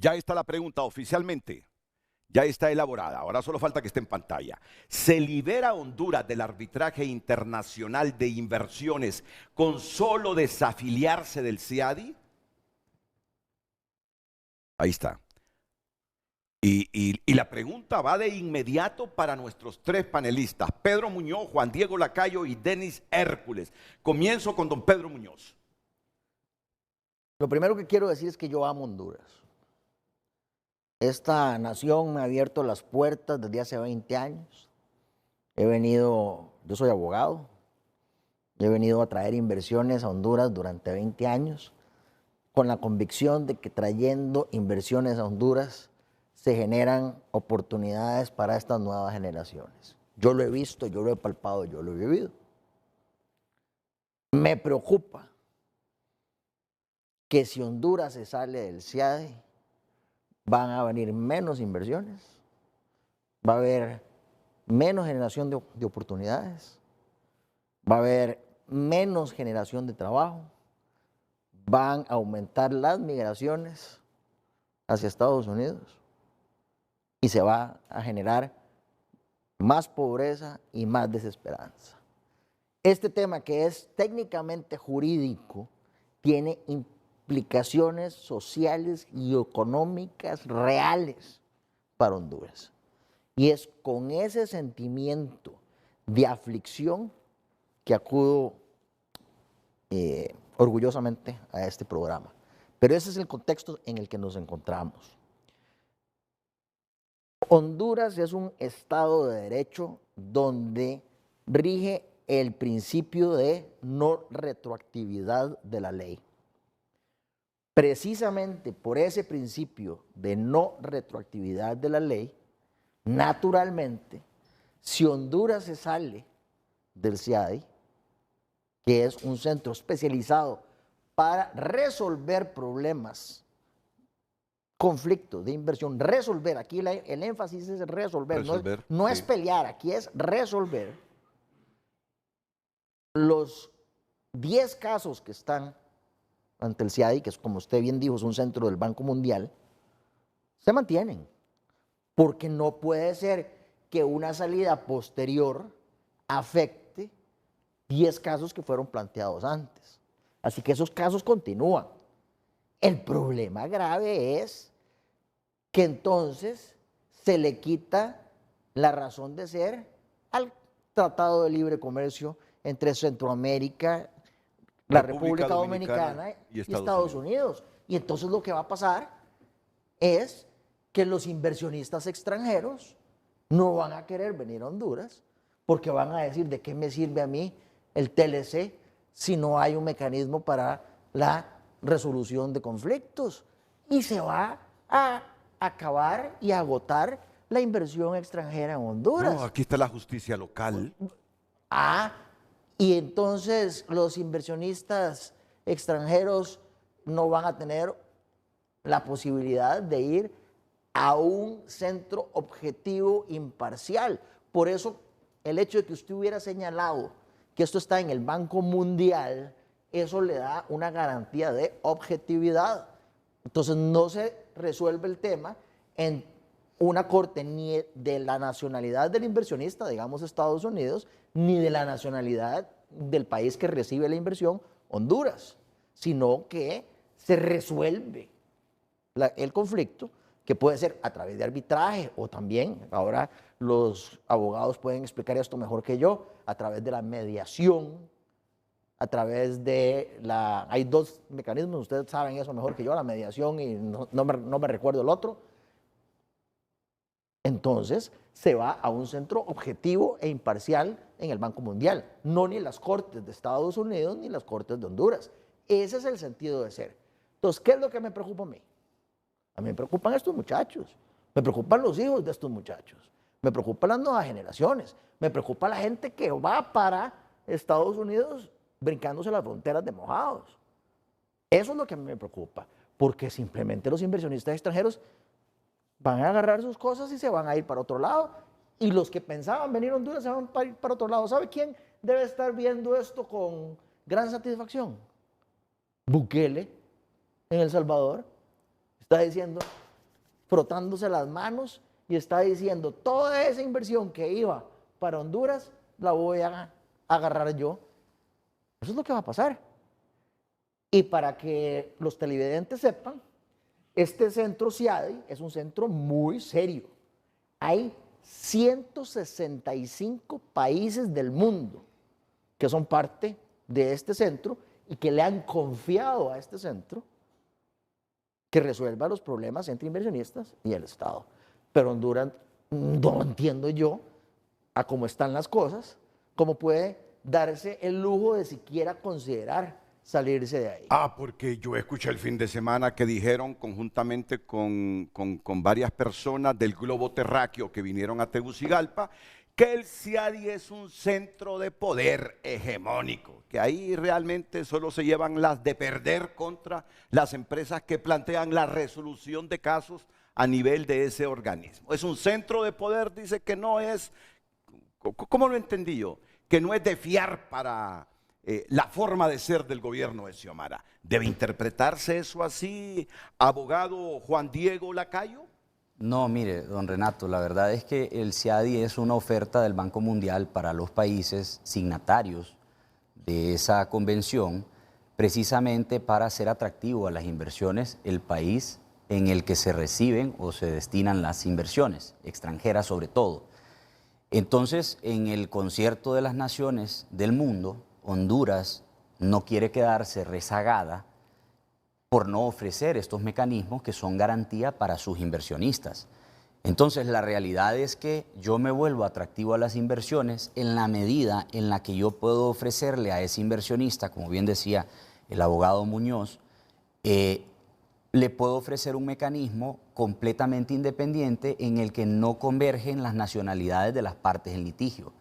Ya está la pregunta oficialmente. Ya está elaborada. Ahora solo falta que esté en pantalla. ¿Se libera Honduras del arbitraje internacional de inversiones con solo desafiliarse del CIADI? Ahí está. Y la pregunta va de inmediato para nuestros tres panelistas, Pedro Muñoz, Juan Diego Lacayo y Denis Hércules. Comienzo con don Pedro Muñoz. Lo primero que quiero decir es que yo amo Honduras. Esta nación me ha abierto las puertas desde hace 20 años. Yo soy abogado, he venido a traer inversiones a Honduras durante 20 años, con la convicción de que trayendo inversiones a Honduras se generan oportunidades para estas nuevas generaciones. Yo lo he visto, yo lo he palpado, yo lo he vivido. Me preocupa que si Honduras se sale del CIADI, van a venir menos inversiones, va a haber menos generación de oportunidades, va a haber menos generación de trabajo, van a aumentar las migraciones hacia Estados Unidos y se va a generar más pobreza y más desesperanza. Este tema, que es técnicamente jurídico, tiene implicaciones sociales y económicas reales para Honduras. Y es con ese sentimiento de aflicción que acudo orgullosamente a este programa. Pero ese es el contexto en el que nos encontramos. Honduras es un Estado de Derecho donde rige el principio de no retroactividad de la ley. Precisamente por ese principio de no retroactividad de la ley, naturalmente, si Honduras se sale del CIADI, que es un centro especializado para resolver problemas, conflictos de inversión, resolver, aquí el énfasis es resolver, no es pelear, aquí es resolver. Los 10 casos que están ante el CIADI, que es, como usted bien dijo, es un centro del Banco Mundial, se mantienen, porque no puede ser que una salida posterior afecte 10 casos que fueron planteados antes. Así que esos casos continúan. El problema grave es que entonces se le quita la razón de ser al Tratado de Libre Comercio entre Centroamérica, la República Dominicana y Estados Unidos. Y entonces lo que va a pasar es que los inversionistas extranjeros no van a querer venir a Honduras porque van a decir, ¿de qué me sirve a mí el TLC si no hay un mecanismo para la resolución de conflictos? Y se va a acabar y agotar la inversión extranjera en Honduras. No, aquí está la justicia local. Y entonces los inversionistas extranjeros no van a tener la posibilidad de ir a un centro objetivo imparcial. Por eso el hecho de que usted hubiera señalado que esto está en el Banco Mundial, eso le da una garantía de objetividad. Entonces no se resuelve el tema en una corte ni de la nacionalidad del inversionista, digamos Estados Unidos, ni de la nacionalidad del país que recibe la inversión, Honduras, sino que se resuelve el conflicto, que puede ser a través de arbitraje o también, ahora los abogados pueden explicar esto mejor que yo, a través de la mediación, a través de hay dos mecanismos, ustedes saben eso mejor que yo, la mediación y no me recuerdo el otro. Entonces se va a un centro objetivo e imparcial en el Banco Mundial, no ni las Cortes de Estados Unidos ni las Cortes de Honduras. Ese es el sentido de ser. Entonces, ¿qué es lo que me preocupa a mí? A mí me preocupan estos muchachos, me preocupan los hijos de estos muchachos, me preocupan las nuevas generaciones, me preocupa la gente que va para Estados Unidos brincándose las fronteras de mojados. Eso es lo que a mí me preocupa, porque simplemente los inversionistas extranjeros van a agarrar sus cosas y se van a ir para otro lado, y los que pensaban venir a Honduras se van a ir para otro lado. ¿Sabe quién debe estar viendo esto con gran satisfacción? Bukele, en El Salvador, está diciendo, frotándose las manos y está diciendo, toda esa inversión que iba para Honduras la voy a agarrar yo. Eso es lo que va a pasar. Y para que los televidentes sepan, este centro CIADI es un centro muy serio. Hay 165 países del mundo que son parte de este centro y que le han confiado a este centro que resuelva los problemas entre inversionistas y el Estado. Pero Honduras, no entiendo yo, a cómo están las cosas, cómo puede darse el lujo de siquiera considerar salirse de ahí. Porque yo escuché el fin de semana que dijeron conjuntamente con varias personas del globo terráqueo que vinieron a Tegucigalpa, que el CIADI es un centro de poder hegemónico, que ahí realmente solo se llevan las de perder contra las empresas que plantean la resolución de casos a nivel de ese organismo. Es un centro de poder, dice que no es, ¿cómo lo entendí yo? Que no es de fiar para la forma de ser del gobierno de Xiomara. ¿Debe interpretarse eso así, abogado Juan Diego Lacayo? No, mire, don Renato, la verdad es que el CIADI es una oferta del Banco Mundial para los países signatarios de esa convención, precisamente para hacer atractivo a las inversiones el país en el que se reciben o se destinan las inversiones, extranjeras sobre todo. Entonces, en el concierto de las naciones del mundo, Honduras no quiere quedarse rezagada por no ofrecer estos mecanismos que son garantía para sus inversionistas. Entonces, la realidad es que yo me vuelvo atractivo a las inversiones en la medida en la que yo puedo ofrecerle a ese inversionista, como bien decía el abogado Muñoz, le puedo ofrecer un mecanismo completamente independiente en el que no convergen las nacionalidades de las partes en litigio.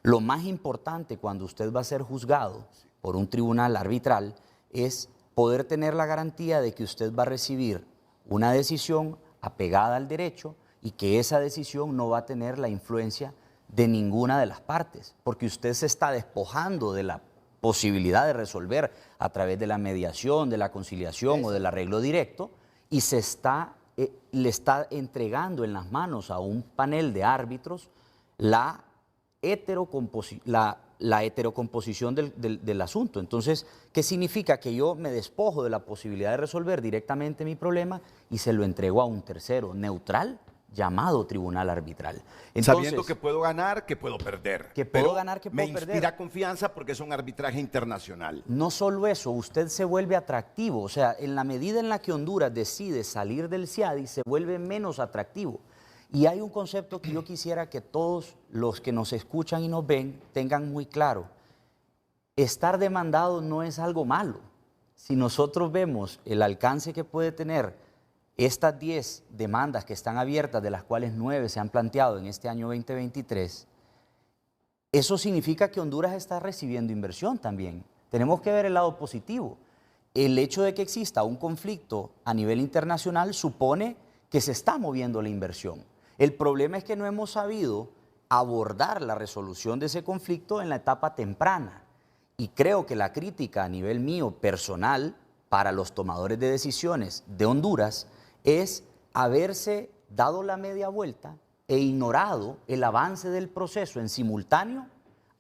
Lo más importante cuando usted va a ser juzgado por un tribunal arbitral es poder tener la garantía de que usted va a recibir una decisión apegada al derecho y que esa decisión no va a tener la influencia de ninguna de las partes, porque usted se está despojando de la posibilidad de resolver a través de la mediación, de la conciliación o del arreglo directo y le está entregando en las manos a un panel de árbitros la heterocomposición del asunto. Entonces, ¿qué significa? Que yo me despojo de la posibilidad de resolver directamente mi problema y se lo entrego a un tercero neutral llamado tribunal arbitral. Entonces, sabiendo que puedo ganar, que puedo perder. Que puedo ganar, que puedo me perder. inspira confianza porque es un arbitraje internacional. No solo eso, usted se vuelve atractivo. O sea, en la medida en la que Honduras decide salir del CIADI, se vuelve menos atractivo. Y hay un concepto que yo quisiera que todos los que nos escuchan y nos ven tengan muy claro. Estar demandado no es algo malo. Si nosotros vemos el alcance que puede tener estas 10 demandas que están abiertas, de las cuales 9 se han planteado en este año 2023, eso significa que Honduras está recibiendo inversión también. Tenemos que ver el lado positivo. El hecho de que exista un conflicto a nivel internacional supone que se está moviendo la inversión. El problema es que no hemos sabido abordar la resolución de ese conflicto en la etapa temprana. Y creo que la crítica a nivel mío personal para los tomadores de decisiones de Honduras es haberse dado la media vuelta e ignorado el avance del proceso en simultáneo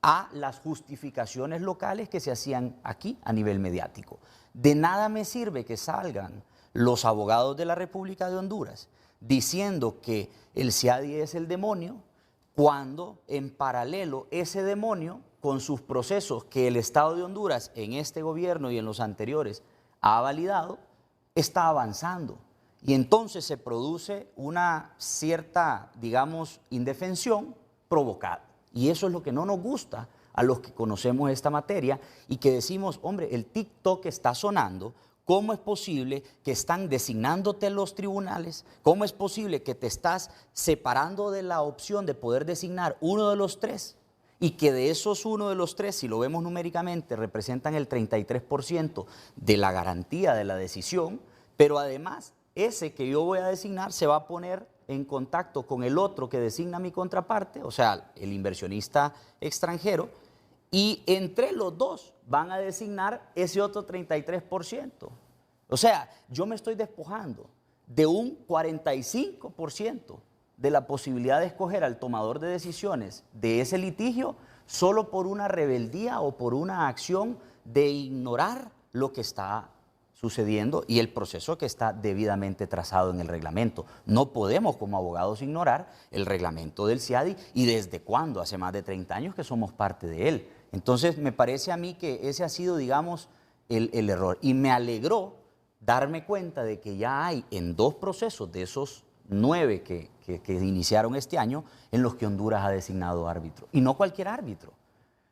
a las justificaciones locales que se hacían aquí a nivel mediático. De nada me sirve que salgan los abogados de la República de Honduras diciendo que el CIADI es el demonio, cuando en paralelo ese demonio, con sus procesos que el Estado de Honduras en este gobierno y en los anteriores ha validado, está avanzando. Y entonces se produce una cierta, digamos, indefensión provocada. Y eso es lo que no nos gusta a los que conocemos esta materia y que decimos, hombre, el TikTok está sonando. ¿Cómo es posible que están designándote los tribunales? ¿Cómo es posible que te estás separando de la opción de poder designar uno de los tres? Y que de esos uno de los tres, si lo vemos numéricamente, representan el 33% de la garantía de la decisión, pero además ese que yo voy a designar se va a poner en contacto con el otro que designa mi contraparte, o sea, el inversionista extranjero, y entre los dos van a designar ese otro 33%. O sea, yo me estoy despojando de un 45% de la posibilidad de escoger al tomador de decisiones de ese litigio solo por una rebeldía o por una acción de ignorar lo que está sucediendo y el proceso que está debidamente trazado en el reglamento. No podemos como abogados ignorar el reglamento del CIADI y desde cuándo, hace más de 30 años que somos parte de él. Entonces me parece a mí que ese ha sido, digamos, el error. Y me alegró darme cuenta de que ya hay en 2 procesos de esos 9 que iniciaron este año en los que Honduras ha designado árbitro. Y no cualquier árbitro.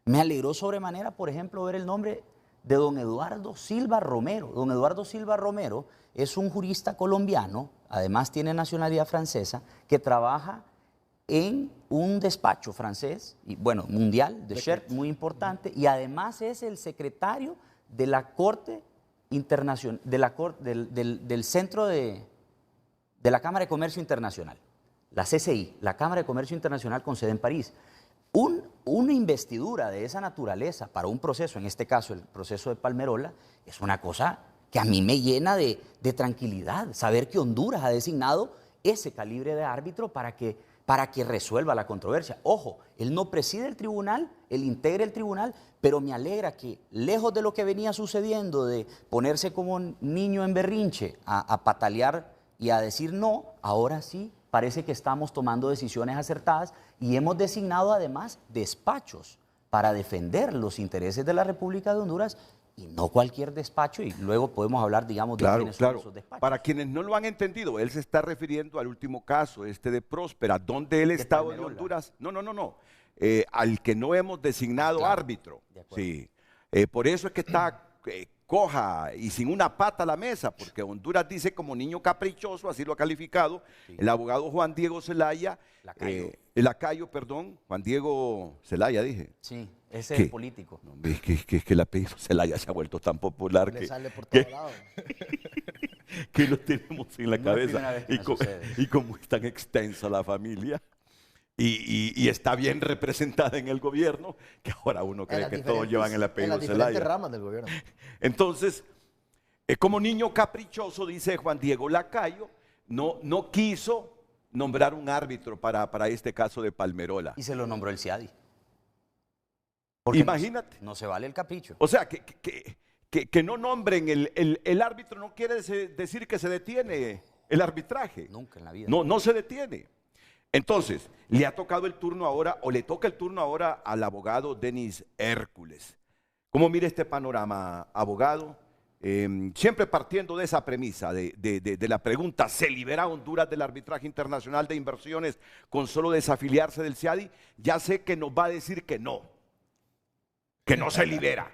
Me alegró sobremanera, por ejemplo, ver el nombre de don Eduardo Silva Romero. Don Eduardo Silva Romero es un jurista colombiano, además tiene nacionalidad francesa, que trabaja en un despacho francés, y bueno, mundial, de Cherp, muy importante, y además es el secretario de la Corte Internacional, del Centro de la Cámara de Comercio Internacional, la CCI, la Cámara de Comercio Internacional con sede en París. Una investidura de esa naturaleza para un proceso, en este caso el proceso de Palmerola, es una cosa que a mí me llena de tranquilidad, saber que Honduras ha designado ese calibre de árbitro para que resuelva la controversia. Ojo, él no preside el tribunal, él integra el tribunal, pero me alegra que, lejos de lo que venía sucediendo, de ponerse como un niño en berrinche a patalear y a decir no, ahora sí parece que estamos tomando decisiones acertadas y hemos designado además despachos para defender los intereses de la República de Honduras y no cualquier despacho, y luego podemos hablar, digamos, de quiénes son esos despachos. Para quienes no lo han entendido, él se está refiriendo al último caso, de Próspera, donde el Estado de Honduras, no, al que no hemos designado árbitro. Sí. Por eso es que está coja y sin una pata a la mesa, porque Honduras dice como niño caprichoso, así lo ha calificado el abogado Juan Diego Zelaya, Lacayo, perdón, Juan Diego Zelaya dije. Sí, ese es el político. No, es que el apellido Zelaya se ha vuelto tan popular Le sale por todos lados. Que lo tenemos en la cabeza y como es tan extensa la familia. Y está bien representada en el gobierno, que ahora uno cree que todos llevan el apellido Zelaya. En las diferentes ramas del gobierno. Entonces, como niño caprichoso, dice Juan Diego Lacayo, no quiso nombrar un árbitro para este caso de Palmerola. Y se lo nombró el CIADI. Imagínate. No se vale el capricho. O sea, que no nombren el árbitro no quiere decir que se detiene el arbitraje. Nunca en la vida. No se detiene. Entonces, le ha tocado el turno ahora, o le toca el turno ahora al abogado Denis Hércules. ¿Cómo mira este panorama, abogado? Siempre partiendo de esa premisa, de la pregunta, ¿se libera Honduras del arbitraje internacional de inversiones con solo desafiliarse del CIADI? Ya sé que nos va a decir que no se libera.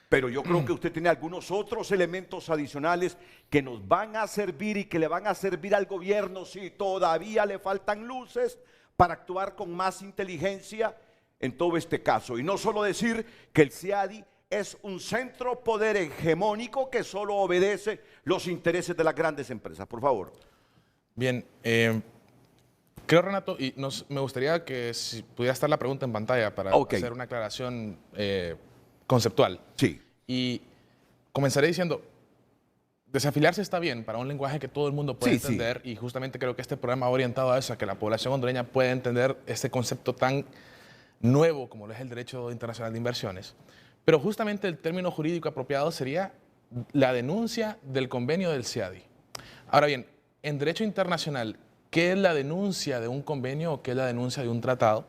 Pero yo creo que usted tiene algunos otros elementos adicionales que nos van a servir y que le van a servir al gobierno si todavía le faltan luces para actuar con más inteligencia en todo este caso. Y no solo decir que el CIADI es un centro poder hegemónico que solo obedece los intereses de las grandes empresas. Por favor. Bien, creo, Renato, y me gustaría que si pudiera estar la pregunta en pantalla para hacer una aclaración conceptual. Sí. Y comenzaré diciendo, desafiliarse está bien para un lenguaje que todo el mundo puede entender, y justamente creo que este programa ha orientado a eso, a que la población hondureña pueda entender este concepto tan nuevo como lo es el derecho internacional de inversiones. Pero justamente el término jurídico apropiado sería la denuncia del convenio del CIADI. Ahora bien, en derecho internacional, ¿qué es la denuncia de un convenio o qué es la denuncia de un tratado?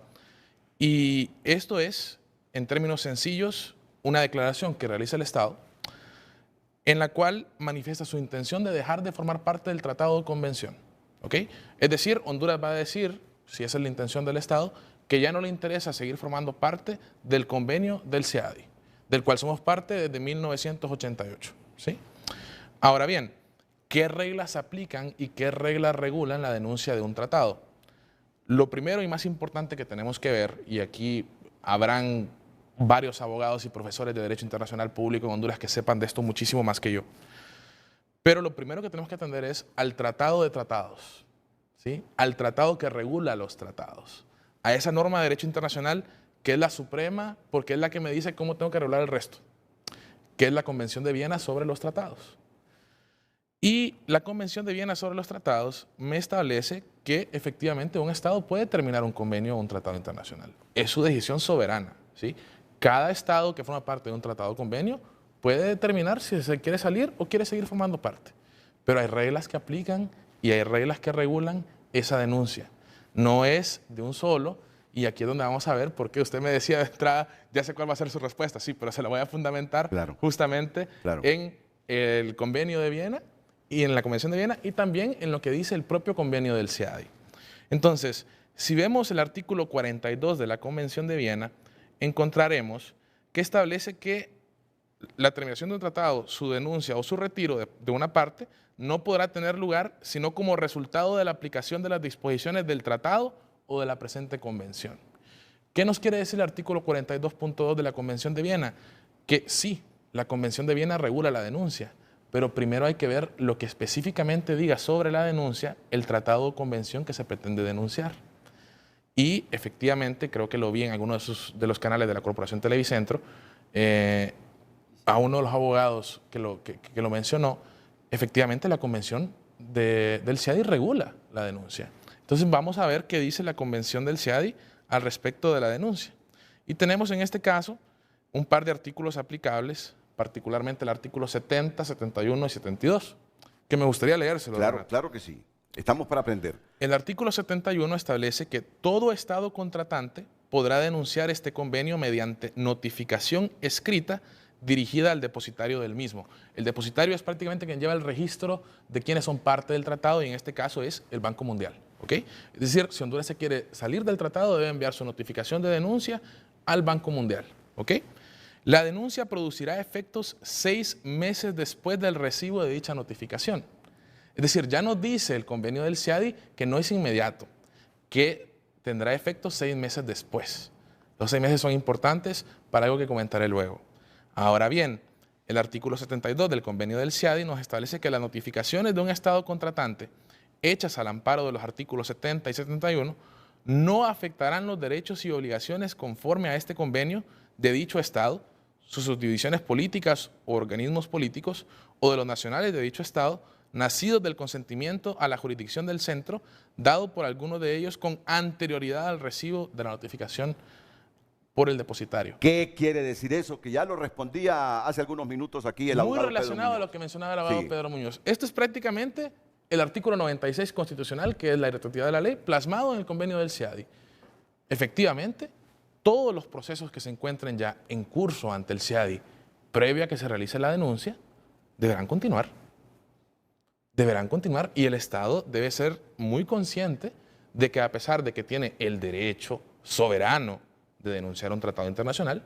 Y esto es, en términos sencillos, una declaración que realiza el Estado en la cual manifiesta su intención de dejar de formar parte del tratado o convención. ¿Ok? Es decir, Honduras va a decir, si esa es la intención del Estado, que ya no le interesa seguir formando parte del convenio del CIADI, del cual somos parte desde 1988. ¿Sí? Ahora bien, ¿qué reglas aplican y qué reglas regulan la denuncia de un tratado? Lo primero y más importante que tenemos que ver, y aquí habrán varios abogados y profesores de Derecho Internacional Público en Honduras que sepan de esto muchísimo más que yo, pero lo primero que tenemos que atender es al tratado de tratados, ¿sí? Al tratado que regula los tratados, a esa norma de Derecho Internacional que es la suprema porque es la que me dice cómo tengo que regular el resto, que es la Convención de Viena sobre los tratados. Y la Convención de Viena sobre los tratados me establece que efectivamente un Estado puede terminar un convenio o un tratado internacional. Es su decisión soberana, ¿sí? Cada Estado que forma parte de un tratado o convenio puede determinar si se quiere salir o quiere seguir formando parte. Pero hay reglas que aplican y hay reglas que regulan esa denuncia. No es de un solo, y aquí es donde vamos a ver por qué usted me decía de entrada, ya sé cuál va a ser su respuesta, sí, pero se la voy a fundamentar justamente en el Convenio de Viena y en la Convención de Viena y también en lo que dice el propio convenio del CIADI. Entonces, si vemos el artículo 42 de la Convención de Viena, encontraremos que establece que la terminación de un tratado, su denuncia o su retiro de una parte no podrá tener lugar sino como resultado de la aplicación de las disposiciones del tratado o de la presente convención. ¿Qué nos quiere decir el artículo 42.2 de la Convención de Viena? Que sí, la Convención de Viena regula la denuncia, pero primero hay que ver lo que específicamente diga sobre la denuncia el tratado o convención que se pretende denunciar. Y efectivamente, creo que lo vi en alguno de los canales de la Corporación Televicentro, a uno de los abogados que lo mencionó, efectivamente la Convención del CIADI regula la denuncia. Entonces vamos a ver qué dice la Convención del CIADI al respecto de la denuncia. Y tenemos en este caso un par de artículos aplicables, particularmente el artículo 70, 71 y 72, que me gustaría leérselo. Claro que sí. Estamos para aprender. El artículo 71 establece que todo Estado contratante podrá denunciar este convenio mediante notificación escrita dirigida al depositario del mismo. El depositario es prácticamente quien lleva el registro de quienes son parte del tratado y en este caso es el Banco Mundial. ¿Okay? Es decir, si Honduras se quiere salir del tratado debe enviar su notificación de denuncia al Banco Mundial. ¿Okay? La denuncia producirá efectos 6 meses después del recibo de dicha notificación. Es decir, ya nos dice el convenio del CIADI que no es inmediato, que tendrá efectos 6 meses después. Los 6 meses son importantes para algo que comentaré luego. Ahora bien, el artículo 72 del convenio del CIADI nos establece que las notificaciones de un Estado contratante hechas al amparo de los artículos 70 y 71 no afectarán los derechos y obligaciones conforme a este convenio de dicho Estado, sus subdivisiones políticas o organismos políticos o de los nacionales de dicho Estado, nacidos del consentimiento a la jurisdicción del centro, dado por alguno de ellos con anterioridad al recibo de la notificación por el depositario. ¿Qué quiere decir eso? Que ya lo respondía hace algunos minutos aquí el abogado Muy relacionado a lo que mencionaba el abogado Pedro Muñoz. Esto es prácticamente el artículo 96 constitucional, que es la irretroactividad de la ley, plasmado en el convenio del CIADI. Efectivamente, todos los procesos que se encuentren ya en curso ante el CIADI, previa a que se realice la denuncia, deberán continuar. Deberán continuar y el Estado debe ser muy consciente de que a pesar de que tiene el derecho soberano de denunciar un tratado internacional,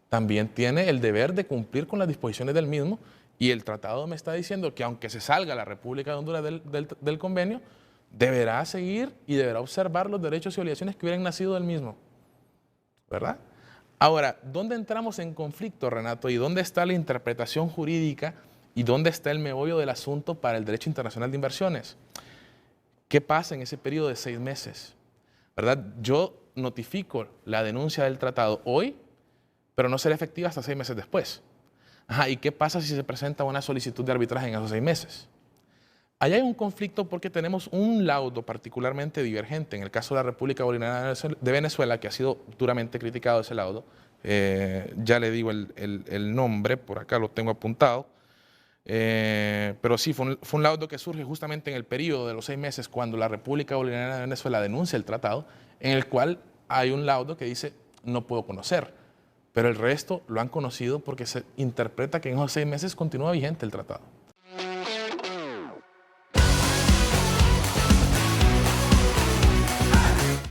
también tiene el deber de cumplir con las disposiciones del mismo y el tratado me está diciendo que aunque se salga la República de Honduras del convenio, deberá seguir y deberá observar los derechos y obligaciones que hubieran nacido del mismo. ¿Verdad? Ahora, ¿dónde entramos en conflicto, Renato? ¿Y dónde está la interpretación jurídica? ¿Y dónde está el meollo del asunto para el derecho internacional de inversiones? ¿Qué pasa en ese periodo de 6 meses? ¿Verdad? Yo notifico la denuncia del tratado hoy, pero no será efectiva hasta 6 meses después. Ajá, ¿y qué pasa si se presenta una solicitud de arbitraje en esos 6 meses? Allá hay un conflicto porque tenemos un laudo particularmente divergente. En el caso de la República Bolivariana de Venezuela, que ha sido duramente criticado ese laudo, ya le digo el nombre, por acá lo tengo apuntado, pero sí, fue un laudo que surge justamente en el periodo de los 6 meses cuando la República Bolivariana de Venezuela denuncia el tratado, en el cual hay un laudo que dice no puedo conocer, pero el resto lo han conocido porque se interpreta que en esos 6 meses continúa vigente el tratado.